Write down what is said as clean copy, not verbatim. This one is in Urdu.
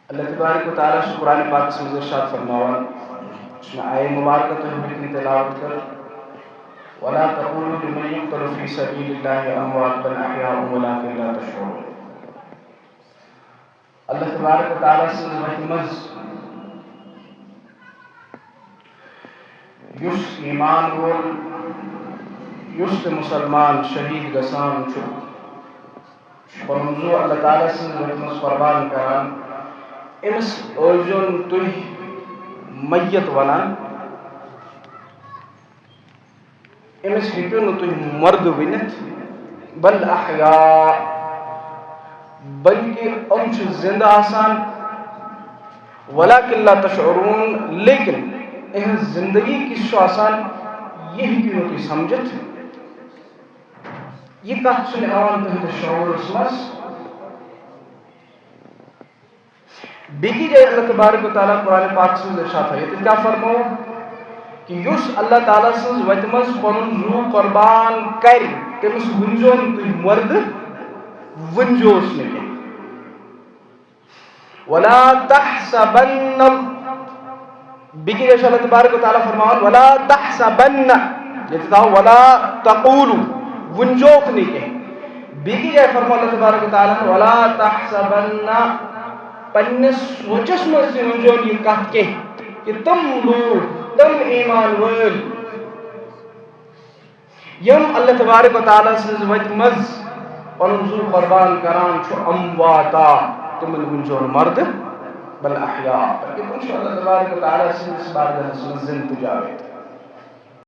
اللہ تبارک و تعالیٰ سے قرآن پاک سے ارشاد فرماوان اس میں آئے مبارکہ تو ہم کی تلاوت کر وَلَا تَقُولُوا لِمَن يُقْتَلُ فِي سَبِيلِ اللَّهِ أَمْوَاتٌ بَلْ أَحْيَاءٌ وَلَٰكِن لَّا تَشْعُرُونَ۔ اللہ تبارک و تعالیٰ سے رحمت یس ایمان وول یس مسلمان شہید گسان پنزو اللہ تعالیٰ سے رحمت قربان کران امس اوزون تھی میت ونان امس ہیکو نو تھی مرد ونت بل احیاء بلکہ ام زندہ آسان ولیکن لا تشعرون لیکن ان زندگی کس آسان یہ ہیکو نو تھی سمجھت یہ کت چھ آن تہند شعور مس بیگی جائے اللہ تبارک و تعالیٰ قرآن پاک سے ارشاد ہے یہ کیا فرمو کہ یس اللہ تعالیٰ سز وتہ مز پنن روح قربان کر تمس ونجون تھی مرد ونجوس نکے ولا تحسبن بیگی جائے اللہ تبارک و تعالیٰ فرماؤن ولا تحسبن یہ تھا ولا تقولوا ونجوک نکے بیگی جائے فرمو اللہ تبارک و تعالیٰ ولا تحسبن پنس سوچس مز ونجون یہ کت کہ تم لوگ تم ایمان ول یم اللہ تبارک و تعالیٰ سز وت مز پنن زو قربان کران چھ امواتا تمن ونجون مرد بل احیاء بلکہ تم اللہ تبارک و تعالیٰ سز بارگاہ مز زندہ جاوید